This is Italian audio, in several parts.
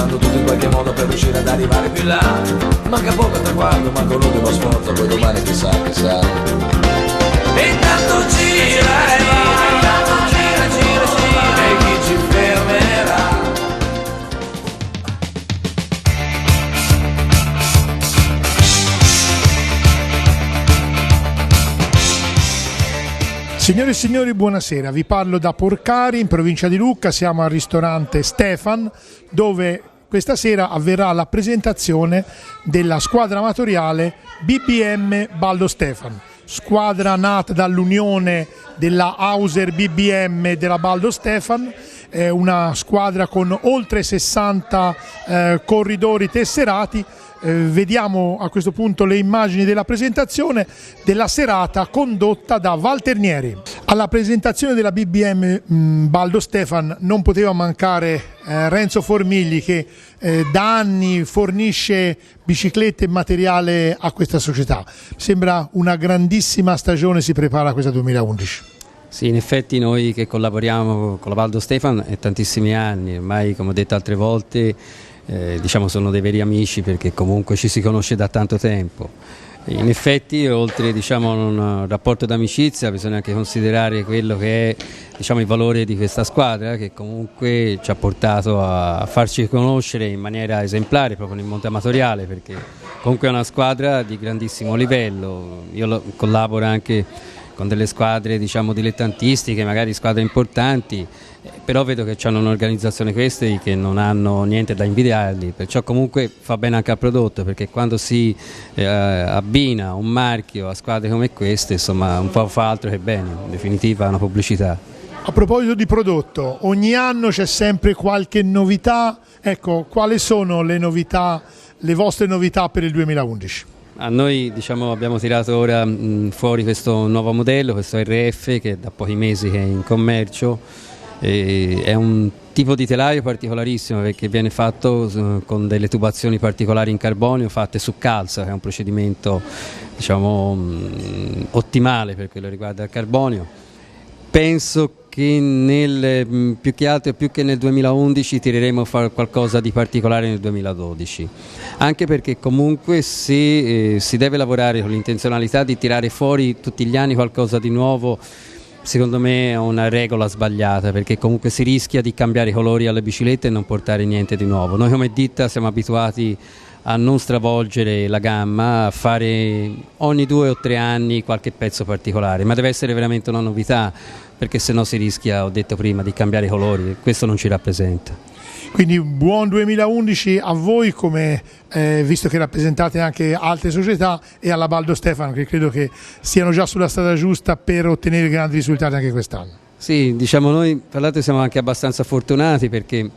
lavorando tutti in qualche modo per riuscire ad arrivare più in là. Manca poco al traguardo, manca l'ultimo sforzo, poi domani chissà. E intanto gira e va, gira, e chi ci fermerà? Signore e signori, buonasera. Vi parlo da Porcari, in provincia di Lucca. Siamo al ristorante Stefan, dove questa sera avverrà la presentazione della squadra amatoriale BBM Baldo Stefan, squadra nata dall'unione della Hauser BBM e della Baldo Stefan. È una squadra con oltre 60 corridori tesserati. Vediamo a questo punto le immagini della presentazione della serata condotta da Walter Nieri. Alla presentazione della BBM Baldo Stefan non poteva mancare Renzo Formigli, che da anni fornisce biciclette e materiale a questa società. Sembra una grandissima stagione si prepara questa 2011. Sì, in effetti noi che collaboriamo con la Baldo Stefan è tantissimi anni, ormai come ho detto altre volte diciamo sono dei veri amici, perché comunque ci si conosce da tanto tempo. In effetti, oltre diciamo a un rapporto d'amicizia, bisogna anche considerare quello che è diciamo il valore di questa squadra, che comunque ci ha portato a farci conoscere in maniera esemplare proprio nel mondo amatoriale, perché comunque è una squadra di grandissimo livello. Io collaboro anche con delle squadre diciamo dilettantistiche, magari squadre importanti, però vedo che hanno un'organizzazione queste che non hanno niente da invidiarli, perciò comunque fa bene anche al prodotto, perché quando si abbina un marchio a squadre come queste, insomma un po' fa altro che bene, in definitiva è una pubblicità. A proposito di prodotto, ogni anno c'è sempre qualche novità. Ecco, quali sono le novità, le vostre novità per il 2011? A noi diciamo, abbiamo tirato ora fuori questo nuovo modello, questo RF, che da pochi mesi che è in commercio. È un tipo di telaio particolarissimo, perché viene fatto con delle tubazioni particolari in carbonio fatte su calza, che è un procedimento diciamo, ottimale per quello che riguarda il carbonio. Penso che più che altro, più che nel 2011, tireremo a fare qualcosa di particolare nel 2012, anche perché comunque se si deve lavorare con l'intenzionalità di tirare fuori tutti gli anni qualcosa di nuovo, secondo me è una regola sbagliata, perché comunque si rischia di cambiare i colori alle biciclette e non portare niente di nuovo. Noi come ditta siamo abituati a non stravolgere la gamma, a fare ogni 2 o 3 anni qualche pezzo particolare, ma deve essere veramente una novità, perché sennò si rischia, ho detto prima, di cambiare i colori e questo non ci rappresenta. Quindi buon 2011 a voi, come visto che rappresentate anche altre società, e alla Baldo Stefano, che credo che siano già sulla strada giusta per ottenere grandi risultati anche quest'anno. Sì, diciamo noi tra l'altro siamo anche abbastanza fortunati, perché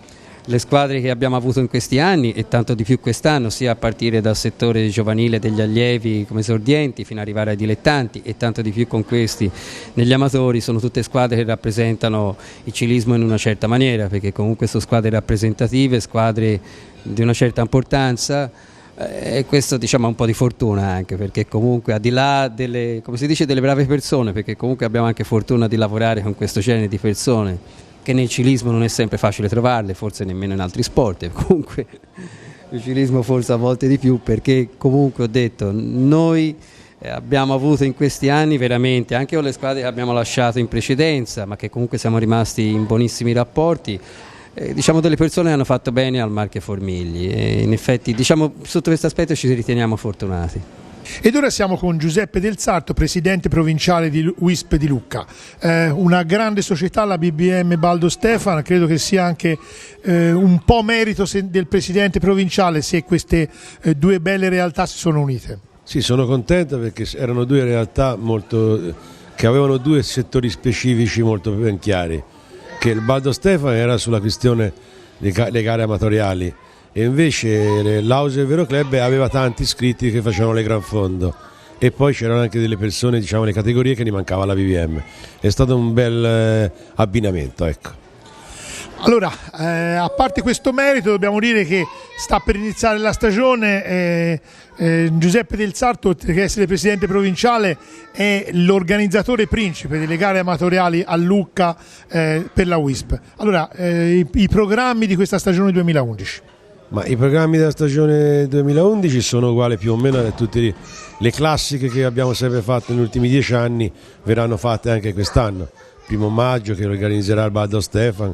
le squadre che abbiamo avuto in questi anni, e tanto di più quest'anno, sia a partire dal settore giovanile degli allievi come esordienti fino ad arrivare ai dilettanti, e tanto di più con questi negli amatori, sono tutte squadre che rappresentano il ciclismo in una certa maniera, perché comunque sono squadre rappresentative, squadre di una certa importanza, e questo diciamo è un po' di fortuna anche, perché comunque al di là delle, come si dice, delle brave persone, perché comunque abbiamo anche fortuna di lavorare con questo genere di persone, che nel ciclismo non è sempre facile trovarle, forse nemmeno in altri sport, comunque il ciclismo forse a volte di più, perché comunque ho detto, noi abbiamo avuto in questi anni veramente, anche con le squadre che abbiamo lasciato in precedenza, ma che comunque siamo rimasti in buonissimi rapporti, diciamo delle persone che hanno fatto bene al marchio Formigli, e in effetti diciamo sotto questo aspetto ci riteniamo fortunati. Ed ora siamo con Giuseppe Del Sarto, presidente provinciale di WISP di Lucca. Una grande società, la BBM Baldo Stefan. Credo che sia anche un po' merito del presidente provinciale se queste due belle realtà si sono unite. Sì, sono contento, perché erano due realtà che avevano due settori specifici molto ben chiari, che il Baldo Stefan era sulla questione delle gare amatoriali, e invece l'Hauser Vero Club aveva tanti iscritti che facevano le gran fondo, e poi c'erano anche delle persone, diciamo le categorie, che ne mancava la BBM. È stato un bel abbinamento, ecco. Allora, a parte questo merito, dobbiamo dire che sta per iniziare la stagione. Giuseppe Del Sarto, oltre che essere presidente provinciale, è l'organizzatore principe delle gare amatoriali a Lucca per la WISP. Allora, i programmi di questa stagione 2011. Ma i programmi della stagione 2011 sono uguali più o meno a tutte le classiche che abbiamo sempre fatto negli ultimi 10 anni, verranno fatte anche quest'anno. 1° maggio che organizzerà il Baldo Stefan,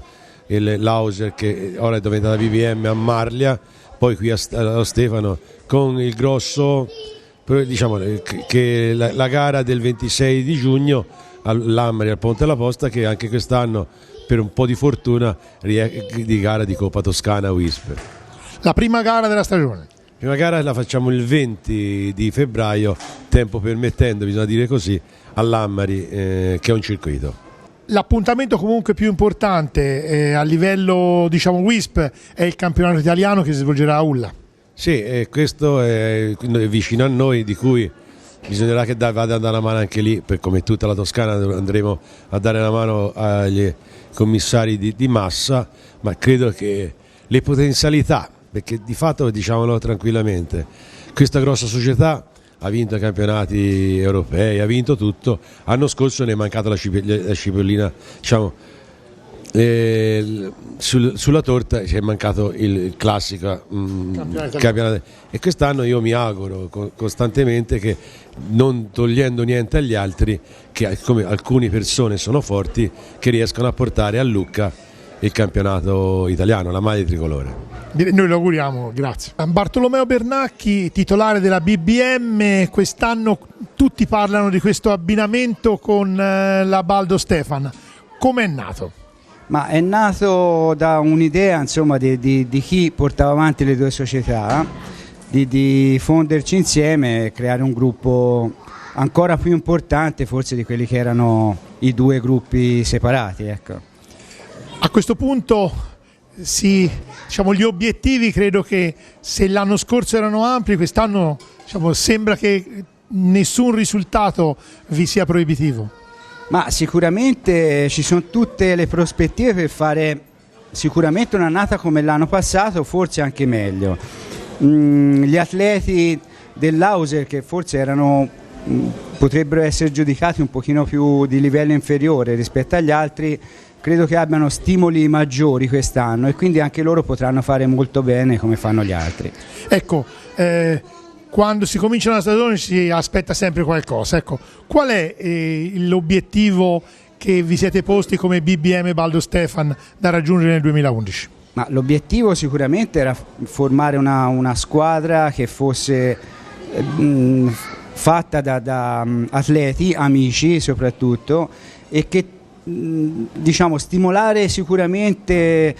l'Auser che ora è diventata BBM a Marlia, poi qui allo Stefano con il grosso, diciamo che la gara del 26 di giugno all'Amari al Ponte alla Posta, che anche quest'anno per un po' di fortuna di gara di Coppa Toscana WISP. La prima gara della stagione? La prima gara la facciamo il 20 di febbraio, tempo permettendo, bisogna dire così, all'Amari, che è un circuito. L'appuntamento comunque più importante a livello, diciamo, WISP è il campionato italiano che si svolgerà a Ulla. Sì, questo è vicino a noi, di cui bisognerà che vada a dare una mano anche lì, per come tutta la Toscana andremo a dare una mano agli commissari di massa, ma credo che le potenzialità, perché di fatto, diciamolo tranquillamente, questa grossa società ha vinto i campionati europei, ha vinto tutto. L'anno scorso ne è mancata la cipollina, diciamo, sulla torta ci è mancato il classico campionato. E quest'anno io mi auguro costantemente che, non togliendo niente agli altri, che come alcune persone sono forti, che riescano a portare a Lucca il campionato italiano, la maglia tricolore. Noi lo auguriamo, grazie. Bartolomeo Bernacchi, titolare della BBM, quest'anno tutti parlano di questo abbinamento con la Baldo Stefan. Come è nato? Ma è nato da un'idea, insomma, di chi portava avanti le due società, di fonderci insieme e creare un gruppo ancora più importante forse di quelli che erano i due gruppi separati, ecco. A questo punto diciamo, gli obiettivi, credo che se l'anno scorso erano ampli, quest'anno, diciamo, sembra che nessun risultato vi sia proibitivo. Ma sicuramente ci sono tutte le prospettive per fare sicuramente un'annata come l'anno passato, forse anche meglio. Gli atleti dell'Auser, che forse potrebbero essere giudicati un pochino più di livello inferiore rispetto agli altri, credo che abbiano stimoli maggiori quest'anno e quindi anche loro potranno fare molto bene come fanno gli altri. Ecco, quando si comincia una stagione si aspetta sempre qualcosa. Ecco, qual è l'obiettivo che vi siete posti come BBM Baldo Stefan da raggiungere nel 2011? Ma l'obiettivo sicuramente era formare una squadra che fosse fatta da atleti, amici soprattutto, e che, diciamo, stimolare sicuramente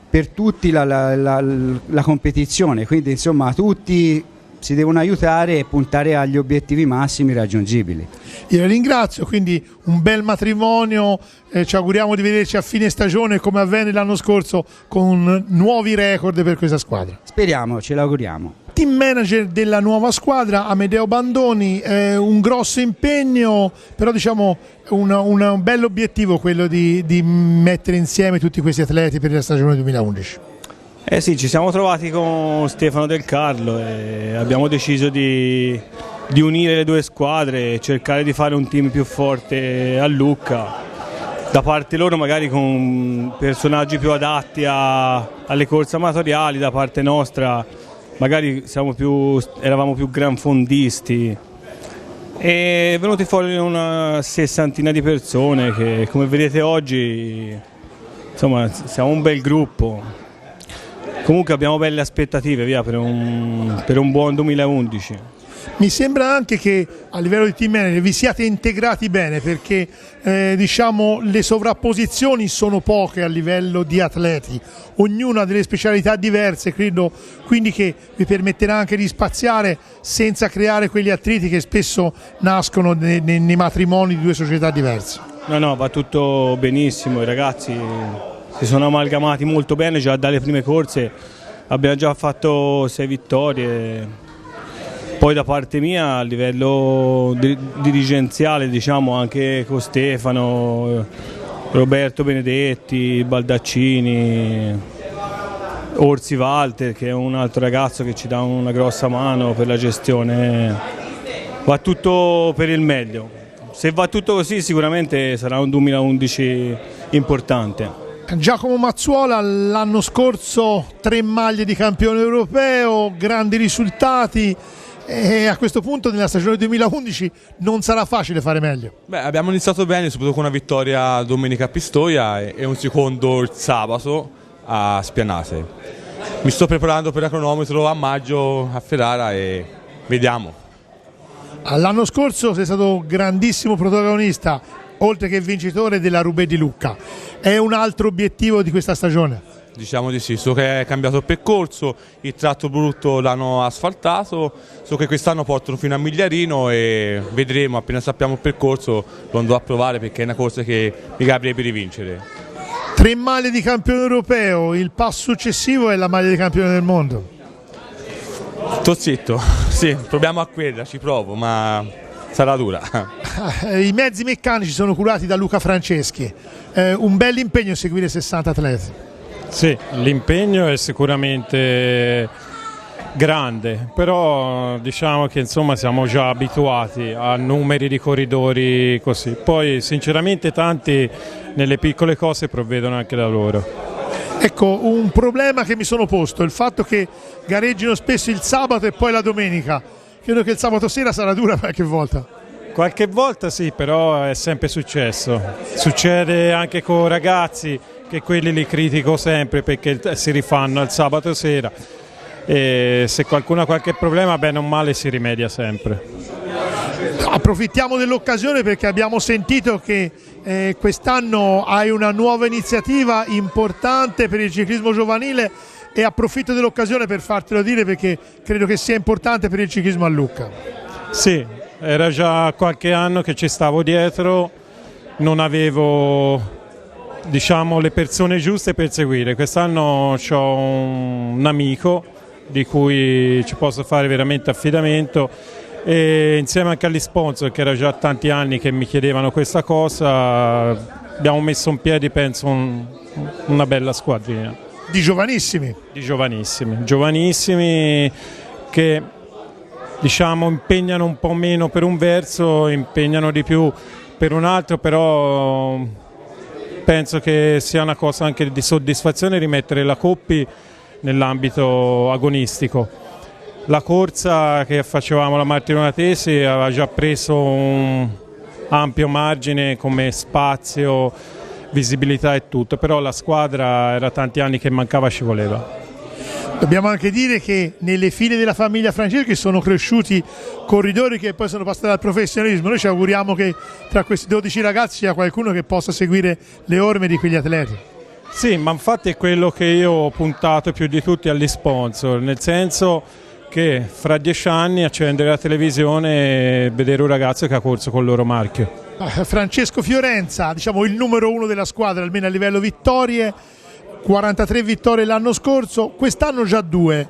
per tutti la competizione, quindi insomma tutti si devono aiutare e puntare agli obiettivi massimi raggiungibili. Io la ringrazio, quindi un bel matrimonio, ci auguriamo di vederci a fine stagione come avvenne l'anno scorso con nuovi record per questa squadra. Speriamo, ce l'auguriamo. Team manager della nuova squadra, Amedeo Bandoni, un grosso impegno, però diciamo un bell'obiettivo quello di mettere insieme tutti questi atleti per la stagione 2011. Sì, ci siamo trovati con Stefano Del Carlo e abbiamo deciso di unire le due squadre e cercare di fare un team più forte a Lucca, da parte loro magari con personaggi più adatti alle corse amatoriali, da parte nostra magari eravamo più granfondisti. E è venuti fuori una 60ina di persone che, come vedete oggi, insomma, siamo un bel gruppo. Comunque abbiamo belle aspettative per un buon 2011. Mi sembra anche che a livello di team manager vi siate integrati bene, perché diciamo, le sovrapposizioni sono poche a livello di atleti, ognuno ha delle specialità diverse, credo quindi che vi permetterà anche di spaziare senza creare quegli attriti che spesso nascono nei matrimoni di due società diverse. No, va tutto benissimo, i ragazzi si sono amalgamati molto bene già dalle prime corse, abbiamo già fatto 6 vittorie. Poi da parte mia a livello dirigenziale, diciamo, anche con Stefano, Roberto Benedetti, Baldaccini, Orsi Walter, che è un altro ragazzo che ci dà una grossa mano per la gestione, va tutto per il meglio. Se va tutto così sicuramente sarà un 2011 importante. Giacomo Mazzuola, l'anno scorso 3 maglie di campione europeo, grandi risultati, e a questo punto nella stagione 2011 non sarà facile fare meglio. Beh, abbiamo iniziato bene, soprattutto con una vittoria domenica a Pistoia e un secondo il sabato a Spianate. Mi sto preparando per il cronometro a maggio a Ferrara e vediamo. L'anno scorso sei stato grandissimo protagonista, oltre che vincitore della Roubaix di Lucca. È un altro obiettivo di questa stagione? Diciamo di sì, so che è cambiato il percorso, il tratto brutto l'hanno asfaltato, so che quest'anno portano fino a Migliarino e vedremo, appena sappiamo il percorso lo andrò a provare perché è una corsa che mi capiterebbe di vincere. 3 maglie di campione europeo, il passo successivo è la maglia di campione del mondo. Sto zitto, sì, proviamo a quella, ci provo, ma sarà dura. I mezzi meccanici sono curati da Luca Franceschi, un bel impegno seguire 60 atleti. Sì, l'impegno è sicuramente grande, però diciamo che insomma siamo già abituati a numeri di corridori così. Poi sinceramente tanti nelle piccole cose provvedono anche da loro. Ecco, un problema che mi sono posto, il fatto che gareggino spesso il sabato e poi la domenica. Credo che il sabato sera sarà dura qualche volta. Qualche volta sì, però è sempre successo. Succede anche con ragazzi che quelli li critico sempre perché si rifanno il sabato sera e se qualcuno ha qualche problema, bene o male si rimedia sempre. Approfittiamo dell'occasione perché abbiamo sentito che quest'anno hai una nuova iniziativa importante per il ciclismo giovanile e approfitto dell'occasione per fartelo dire perché credo che sia importante per il ciclismo a Lucca. Sì, era già qualche anno che ci stavo dietro, non avevo diciamo le persone giuste per seguire. Quest'anno ho un amico di cui ci posso fare veramente affidamento e insieme anche agli sponsor che era già tanti anni che mi chiedevano questa cosa abbiamo messo in piedi penso una bella squadrina. Di giovanissimi? Di giovanissimi che diciamo impegnano un po' meno per un verso, impegnano di più per un altro, però penso che sia una cosa anche di soddisfazione rimettere la Coppi nell'ambito agonistico. La corsa che facevamo la Martironatesi aveva già preso un ampio margine come spazio, visibilità e tutto, però la squadra era tanti anni che mancava, ci voleva. Dobbiamo anche dire che nelle file della famiglia Franceschi sono cresciuti corridori che poi sono passati al professionismo. Noi ci auguriamo che tra questi 12 ragazzi sia qualcuno che possa seguire le orme di quegli atleti. Sì, ma infatti è quello che io ho puntato più di tutti agli sponsor, nel senso che fra 10 anni accendere la televisione e vedere un ragazzo che ha corso col loro marchio. Francesco Fiorenza, diciamo il numero 1 della squadra, almeno a livello vittorie, 43 vittorie l'anno scorso, quest'anno già 2.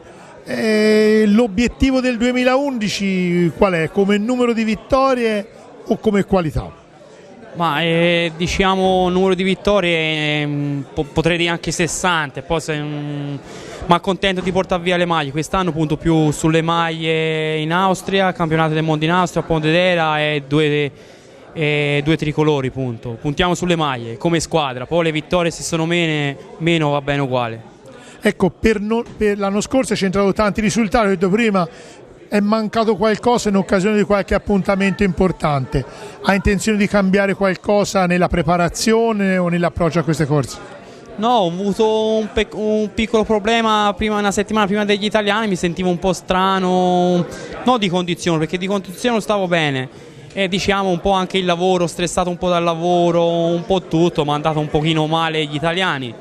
L'obiettivo del 2011 qual è? Come numero di vittorie o come qualità? Ma diciamo numero di vittorie potrei dire anche 60, poi ma contento di portare via le maglie. Quest'anno punto più sulle maglie in Austria, campionato del mondo in Austria, a Pontedera e due tricolori, punto. Puntiamo sulle maglie come squadra, poi le vittorie se sono meno va bene uguale. Ecco, per l'anno scorso hai centrato tanti risultati, ho detto prima è mancato qualcosa in occasione di qualche appuntamento importante. Hai intenzione di cambiare qualcosa nella preparazione o nell'approccio a queste corse? No, ho avuto un piccolo problema una settimana prima degli italiani, mi sentivo un po' strano, non di condizione, perché di condizione stavo bene. E diciamo un po' anche il lavoro, stressato un po' dal lavoro, un po' tutto, mi è andato un pochino male gli italiani.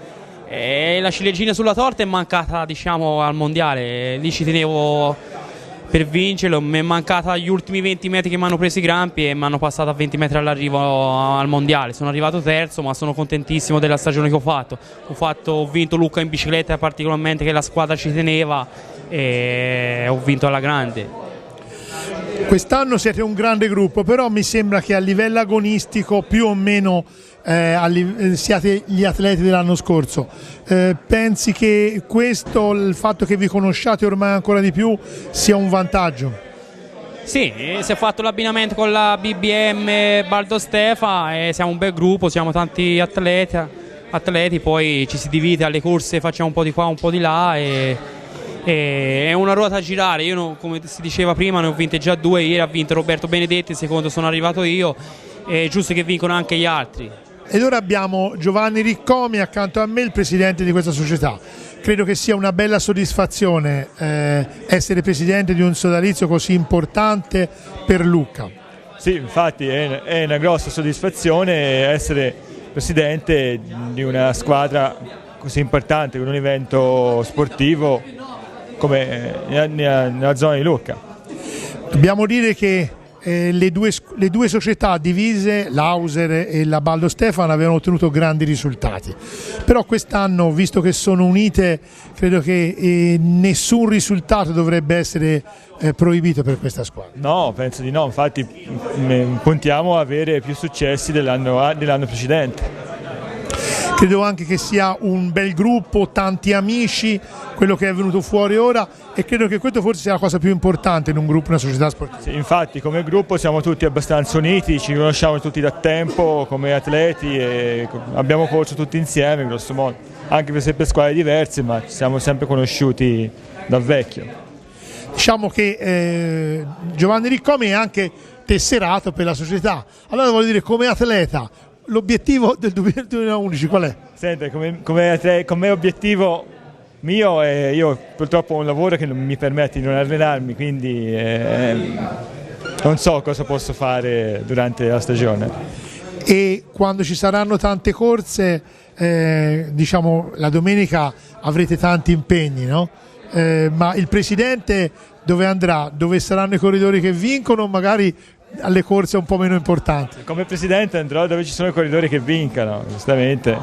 E la ciliegina sulla torta è mancata diciamo al mondiale, lì ci tenevo per vincerlo, mi è mancata gli ultimi 20 metri che mi hanno preso i crampi e mi hanno passato a 20 metri all'arrivo al mondiale. Sono arrivato terzo, ma sono contentissimo della stagione che ho fatto. Ho vinto Lucca in bicicletta, particolarmente che la squadra ci teneva, e ho vinto alla grande. Quest'anno siete un grande gruppo, però mi sembra che a livello agonistico più o meno siate gli atleti dell'anno scorso. Pensi che questo, il fatto che vi conosciate ormai ancora di più, sia un vantaggio? Sì, si è fatto l'abbinamento con la BBM Baldo Stefa e siamo un bel gruppo, siamo tanti atleti atleti, poi ci si divide alle corse, facciamo un po' di qua, un po' di là e è una ruota a girare. Io come si diceva prima ne ho vinte già 2, ieri ha vinto Roberto Benedetti, il secondo sono arrivato io, è giusto che vincono anche gli altri. Ed ora abbiamo Giovanni Riccomi accanto a me, il presidente di questa società. Credo che sia una bella soddisfazione essere presidente di un sodalizio così importante per Lucca. Sì, infatti è una grossa soddisfazione essere presidente di una squadra così importante, con un evento sportivo come nella zona di Lucca. Dobbiamo dire che le due società divise, l'Auser e la Baldo Stefano, avevano ottenuto grandi risultati, però quest'anno, visto che sono unite, credo che nessun risultato dovrebbe essere proibito per questa squadra. No, penso di no, infatti puntiamo a avere più successi dell'anno precedente. Credo anche che sia un bel gruppo, tanti amici, quello che è venuto fuori ora, e credo che questo forse sia la cosa più importante in un gruppo, una società sportiva. Sì, infatti come gruppo siamo tutti abbastanza uniti, ci conosciamo tutti da tempo come atleti e abbiamo corso tutti insieme grosso modo, anche se per squadre diverse, ma ci siamo sempre conosciuti da vecchio. Diciamo che Giovanni Riccomi è anche tesserato per la società, allora voglio dire, come atleta, l'obiettivo del 2011 qual è? Senta, come obiettivo mio, io purtroppo ho un lavoro che non mi permette di non allenarmi, quindi non so cosa posso fare durante la stagione. E quando ci saranno tante corse, diciamo la domenica avrete tanti impegni, no? Ma il presidente dove andrà? Dove saranno i corridori che vincono, magari alle corse un po' meno importanti? Come presidente andrò dove ci sono i corridori che vincano, giustamente.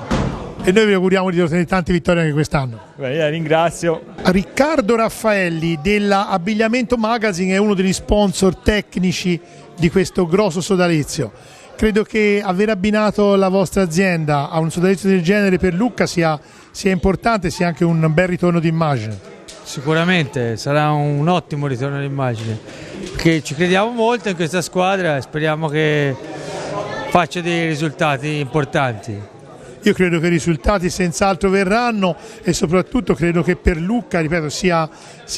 E noi vi auguriamo di ottenere tante vittorie anche quest'anno. Beh, io la ringrazio. Riccardo Raffaelli della Abbigliamento Magazine è uno degli sponsor tecnici di questo grosso sodalizio. Credo che aver abbinato la vostra azienda a un sodalizio del genere per Lucca sia importante, sia anche un bel ritorno d'immagine. Sicuramente sarà un ottimo ritorno d'immagine, perché ci crediamo molto in questa squadra e speriamo che faccia dei risultati importanti. Io credo che i risultati senz'altro verranno e soprattutto credo che per Lucca, ripeto, sia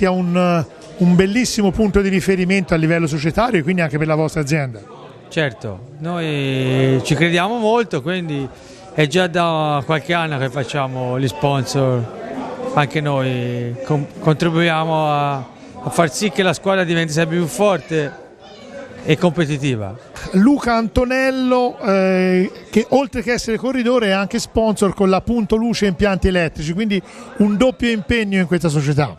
un bellissimo punto di riferimento a livello societario e quindi anche per la vostra azienda. Certo, noi ci crediamo molto, quindi è già da qualche anno che facciamo gli sponsor. Anche noi contribuiamo a far sì che la squadra diventi sempre più forte e competitiva. Luca Antonello, che oltre che essere corridore è anche sponsor con la Punto Luce Impianti Elettrici, quindi un doppio impegno in questa società.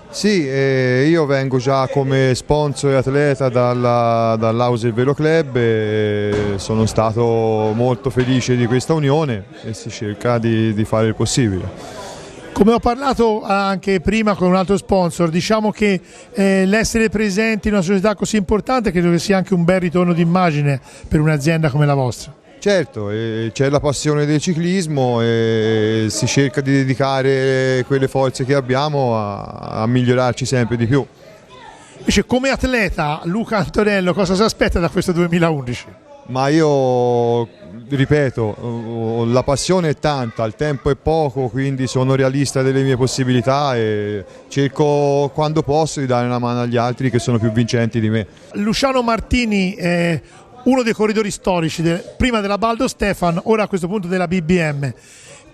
Sì, io vengo già come sponsor e atleta dall'Auser Velo Club e sono stato molto felice di questa unione e si cerca di fare il possibile. Come ho parlato anche prima con un altro sponsor, diciamo che l'essere presenti in una società così importante credo che sia anche un bel ritorno d'immagine per un'azienda come la vostra. Certo, c'è la passione del ciclismo e si cerca di dedicare quelle forze che abbiamo a migliorarci sempre di più. Invece come atleta Luca Antonello cosa si aspetta da questo 2011? Ma io ripeto, la passione è tanta, il tempo è poco, quindi sono realista delle mie possibilità e cerco quando posso di dare una mano agli altri che sono più vincenti di me. Luciano Martini è uno dei corridori storici, prima della Baldo Stefan, ora a questo punto della BBM.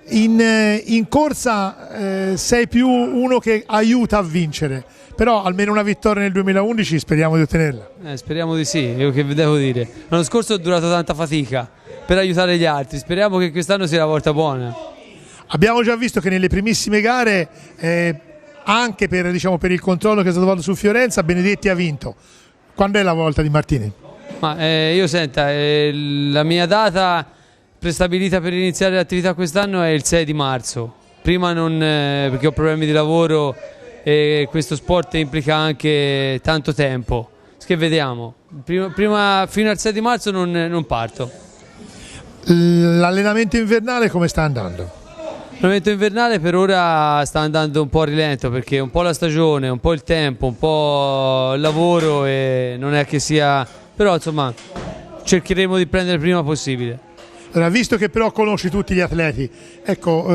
In corsa sei più uno che aiuta a vincere, però almeno una vittoria nel 2011 speriamo di ottenerla. Speriamo di sì, io che vi devo dire. L'anno scorso ho durato tanta fatica per aiutare gli altri, speriamo che quest'anno sia la volta buona. Abbiamo già visto che nelle primissime gare, anche per il controllo che è stato fatto su Fiorenza, Benedetti ha vinto. Quando è la volta di Martini? Io senta, la mia data prestabilita per iniziare l'attività quest'anno è il 6 di marzo. Prima non, perché ho problemi di lavoro e questo sport implica anche tanto tempo. Che vediamo. Prima fino al 6 di marzo non parto. L'allenamento invernale come sta andando? L'allenamento invernale per ora sta andando un po' a rilento perché un po' la stagione, un po' il tempo, un po' il lavoro e non è che sia... Però insomma cercheremo di prendere il prima possibile. Allora, visto che però conosci tutti gli atleti, ecco,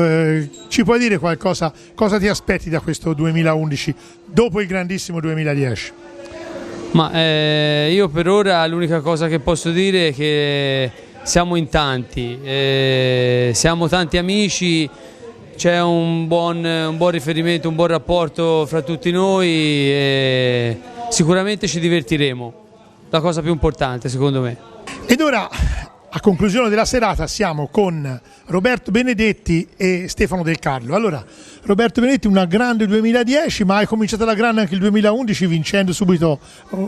ci puoi dire qualcosa, cosa ti aspetti da questo 2011 dopo il grandissimo 2010? Ma io per ora l'unica cosa che posso dire è che siamo in tanti, siamo tanti amici, c'è un buon riferimento, un buon rapporto fra tutti noi e sicuramente ci divertiremo, la cosa più importante secondo me. Ed ora, a conclusione della serata, siamo con Roberto Benedetti e Stefano Del Carlo. Allora, Roberto Benedetti, una grande 2010, ma hai cominciato la grande anche il 2011 vincendo subito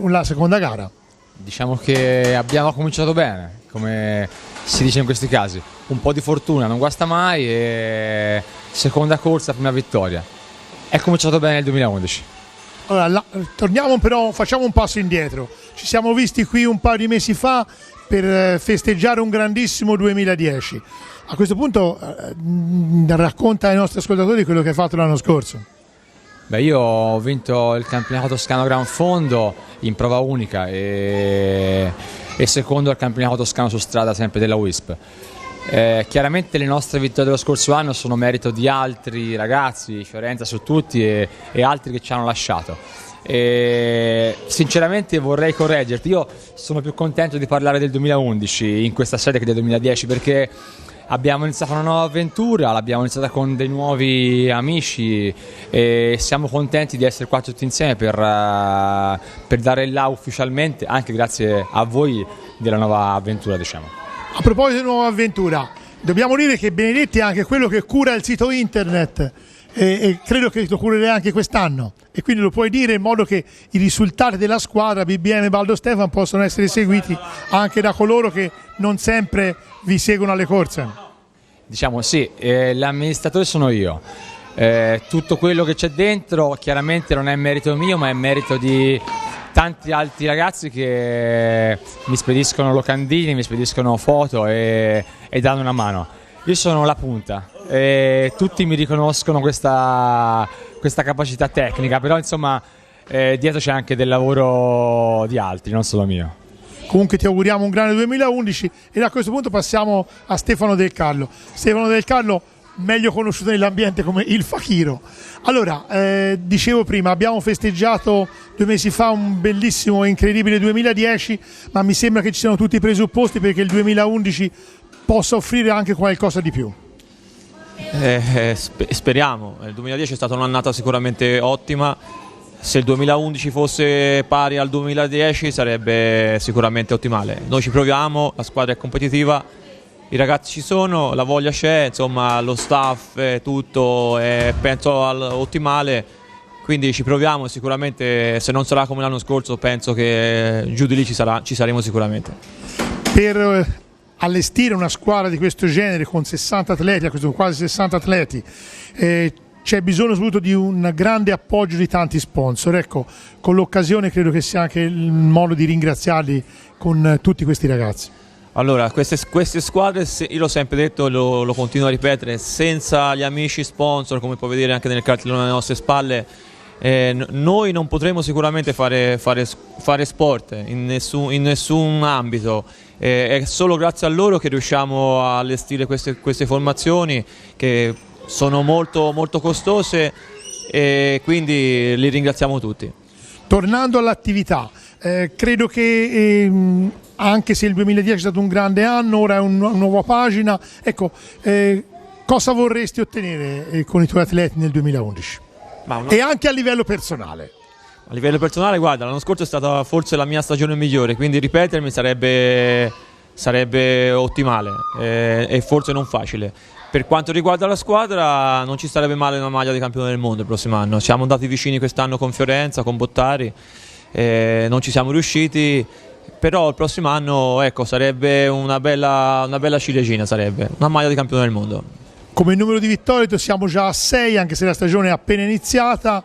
la seconda gara. Diciamo che abbiamo cominciato bene, come si dice in questi casi. Un po' di fortuna non guasta mai e seconda corsa, prima vittoria. È cominciato bene il 2011. Allora, torniamo però, facciamo un passo indietro. Ci siamo visti qui un paio di mesi fa per festeggiare un grandissimo 2010. A questo punto racconta ai nostri ascoltatori quello che hai fatto l'anno scorso. Beh, io ho vinto il campionato toscano Gran Fondo in prova unica e secondo al campionato toscano su strada sempre della WISP. Chiaramente le nostre vittorie dello scorso anno sono merito di altri ragazzi, Fiorenza su tutti e altri che ci hanno lasciato. Sinceramente vorrei correggerti, io sono più contento di parlare del 2011 in questa sede che del 2010 perché abbiamo iniziato una nuova avventura, l'abbiamo iniziata con dei nuovi amici e siamo contenti di essere qua tutti insieme per dare il là ufficialmente, anche grazie a voi, della nuova avventura, diciamo. A proposito di nuova avventura, dobbiamo dire che Benedetti è anche quello che cura il sito internet e credo che lo curerei anche quest'anno e quindi lo puoi dire in modo che i risultati della squadra BBM Baldo Stefan possono essere seguiti anche da coloro che non sempre vi seguono alle corse. Diciamo sì, l'amministratore sono io, tutto quello che c'è dentro chiaramente non è merito mio ma è merito di tanti altri ragazzi che mi spediscono locandini, mi spediscono foto e danno una mano. Io sono la punta e tutti mi riconoscono questa capacità tecnica, però insomma dietro c'è anche del lavoro di altri, non solo mio. Comunque ti auguriamo un grande 2011 e a questo punto passiamo a Stefano Del Carlo. Stefano Del Carlo, meglio conosciuto nell'ambiente come il Fakiro. Allora, dicevo prima, abbiamo festeggiato 2 mesi fa un bellissimo e incredibile 2010, ma mi sembra che ci siano tutti i presupposti perché il 2011 possa offrire anche qualcosa di più. Speriamo, il 2010 è stata un'annata sicuramente ottima, se il 2011 fosse pari al 2010 sarebbe sicuramente ottimale. Noi ci proviamo, la squadra è competitiva, i ragazzi ci sono, la voglia c'è, insomma lo staff, tutto è penso ottimale, quindi ci proviamo sicuramente, se non sarà come l'anno scorso penso che giù di lì ci saremo sicuramente. Per allestire una squadra di questo genere con 60 atleti, a questo quasi 60 atleti, c'è bisogno soprattutto di un grande appoggio di tanti sponsor. Ecco, con l'occasione credo che sia anche il modo di ringraziarli con tutti questi ragazzi. Allora, queste squadre, io l'ho sempre detto, lo continuo a ripetere, senza gli amici sponsor, come puoi vedere anche nel cartellone alle nostre spalle, noi non potremo sicuramente fare sport in nessun ambito. È solo grazie a loro che riusciamo a allestire queste formazioni che sono molto, molto costose e quindi li ringraziamo tutti. Tornando all'attività, credo che anche se il 2010 è stato un grande anno, ora è una nuova pagina, ecco, cosa vorresti ottenere con i tuoi atleti nel 2011? E anche a livello personale? A livello personale, guarda, l'anno scorso è stata forse la mia stagione migliore, quindi ripetermi sarebbe ottimale e forse non facile. Per quanto riguarda la squadra, non ci sarebbe male una maglia di campione del mondo il prossimo anno. Siamo andati vicini quest'anno con Fiorenza, con Bottari, non ci siamo riusciti, però il prossimo anno ecco, sarebbe una bella ciliegina, sarebbe una maglia di campione del mondo. Come numero di vittorie siamo già a 6, anche se la stagione è appena iniziata.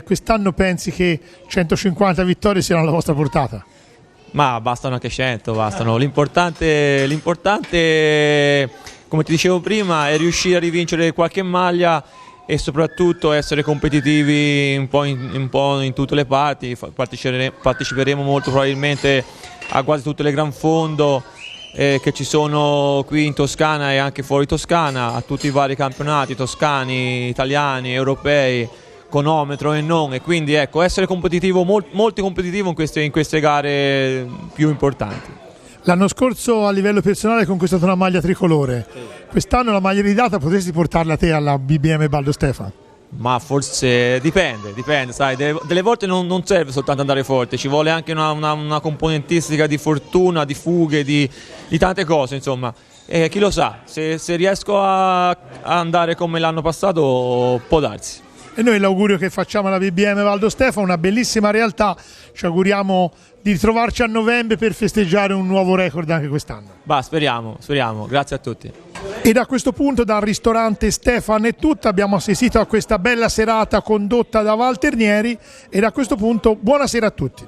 Quest'anno pensi che 150 vittorie siano alla vostra portata? Ma bastano anche 100, bastano. L'importante, come ti dicevo prima, è riuscire a rivincere qualche maglia e soprattutto essere competitivi un po' in tutte le parti. Parteciperemo molto probabilmente a quasi tutte le Gran Fondo. che ci sono qui in Toscana e anche fuori Toscana, a tutti i vari campionati toscani, italiani, europei, cronometro e non, e quindi ecco, essere competitivo, molto competitivo in queste gare più importanti. L'anno scorso a livello personale hai conquistato una maglia tricolore, quest'anno la maglia ridata potresti portarla te alla BBM Baldo Stefan? Ma forse dipende, sai, delle volte non serve soltanto andare forte, ci vuole anche una componentistica di fortuna, di fughe, di tante cose, insomma. E chi lo sa, se riesco a andare come l'anno passato può darsi. E noi l'augurio che facciamo alla BBM Baldo Stefan, una bellissima realtà, ci auguriamo di ritrovarci a novembre per festeggiare un nuovo record anche quest'anno. Speriamo, grazie a tutti. E da questo punto dal ristorante Stefan è tutto, abbiamo assistito a questa bella serata condotta da Walter Nieri e da questo punto buonasera a tutti.